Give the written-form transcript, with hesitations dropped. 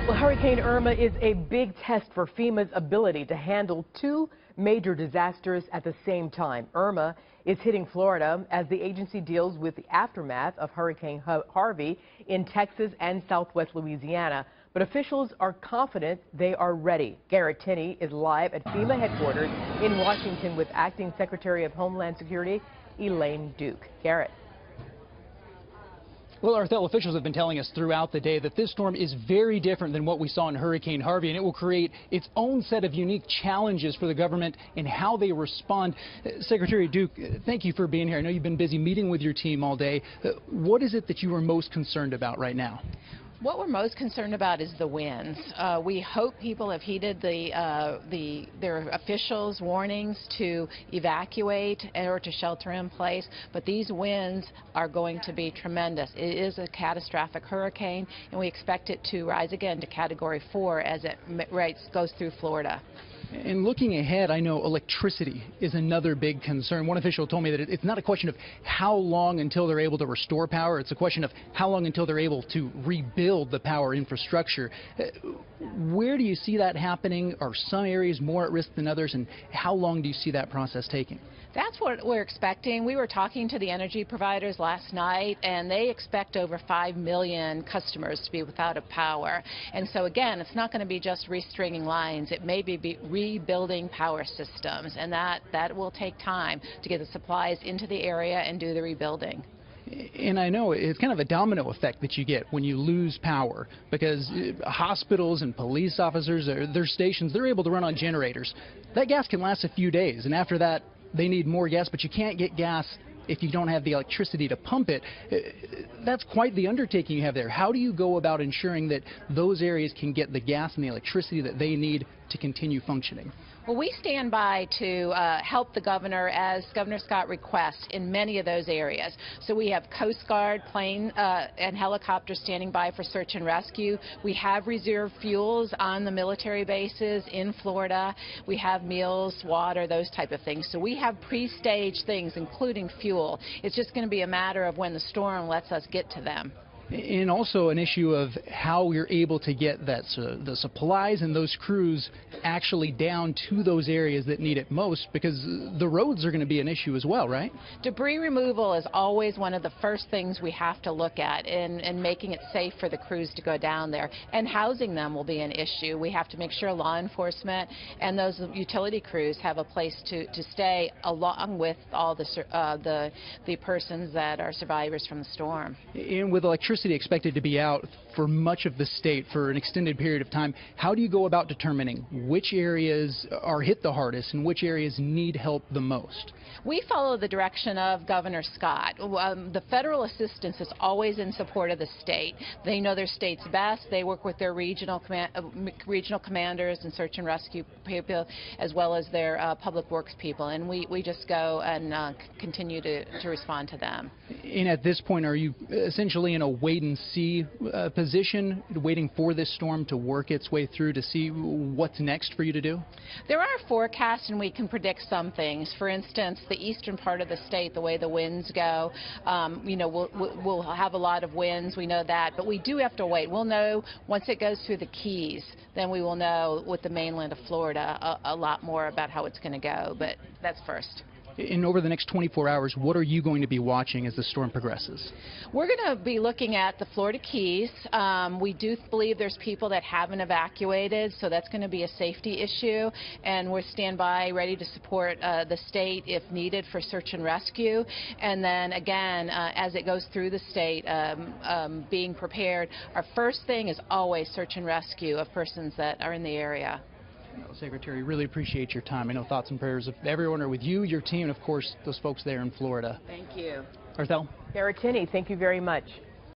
Well, Hurricane Irma is a big test for FEMA's ability to handle two major disasters at the same time. Irma is hitting Florida as the agency deals with the aftermath of Hurricane Harvey in Texas and southwest Louisiana. But officials are confident they are ready. Garrett Tinney is live at FEMA headquarters in Washington with Acting Secretary of Homeland Security, Elaine Duke. Garrett. Well, Arthel, officials have been telling us throughout the day that this storm is very different than what we saw in Hurricane Harvey, and it will create its own set of unique challenges for the government in how they respond. Secretary Duke, thank you for being here. I know you've been busy meeting with your team all day. What is it that you are most concerned about right now? What we're most concerned about is the winds. We hope people have heeded their officials' warnings to evacuate or to shelter in place, but these winds are going to be tremendous. It is a catastrophic hurricane, and we expect it to rise again to Category 4 as it goes through Florida. And looking ahead, I know electricity is another big concern. One official told me that it's not a question of how long until they're able to restore power. It's a question of how long until they're able to rebuild the power infrastructure. Where do you see that happening? Are some areas more at risk than others? And how long do you see that process taking? That's what we're expecting. We were talking to the energy providers last night, and they expect over 5 million customers to be without a power. And so, again, it's not going to be just restringing lines. It may be rebuilding power systems, and that will take time to get the supplies into the area and do the rebuilding. And I know it's kind of a domino effect that you get when you lose power, because hospitals and police officers, their stations, they're able to run on generators. That gas can last a few days, and after that, they need more gas, but you can't get gas if you don't have the electricity to pump it. That's quite the undertaking you have there. How do you go about ensuring that those areas can get the gas and the electricity that they need to continue functioning? Well, we stand by to help the governor as Governor Scott requests in many of those areas. So we have Coast Guard plane and helicopters standing by for search and rescue. We have reserve fuels on the military bases in Florida. We have meals, water, those type of things. So we have pre-staged things, including fuel. It's just going to be a matter of when the storm lets us get to them. And also an issue of how you're able to get the supplies and those crews actually down to those areas that need it most, because the roads are going to be an issue as well, right? Debris removal is always one of the first things we have to look at in making it safe for the crews to go down there. And housing them will be an issue. We have to make sure law enforcement and those utility crews have a place to stay along with all the persons that are survivors from the storm. And with electricity expected to be out for much of the state for an extended period of time, how do you go about determining which areas are hit the hardest and which areas need help the most? We follow the direction of Governor Scott. The federal assistance is always in support of the state. They know their states best. They work with their regional commanders and search and rescue people, as well as their public works people, and we just go and continue to respond to them. And at this point, are you essentially in a wait-and-see position, waiting for this storm to work its way through to see what's next for you to do? There are forecasts, and we can predict some things. For instance, the eastern part of the state, the way the winds go, we'll have a lot of winds. We know that, but we do have to wait. We'll know once it goes through the Keys, then we will know with the mainland of Florida a lot more about how it's going to go, but that's first. And over the next 24 hours, what are you going to be watching as the storm progresses? We're going to be looking at the Florida Keys. We do believe there's people that haven't evacuated, so that's going to be a safety issue, and we're standby ready to support the state if needed for search and rescue. And then again, as it goes through the state, being prepared, our first thing is always search and rescue of persons that are in the area. Well, Secretary, really appreciate your time. I know thoughts and prayers of everyone are with you, your team, and of course those folks there in Florida. Thank you. Arthel? Garrett Tinney, thank you very much.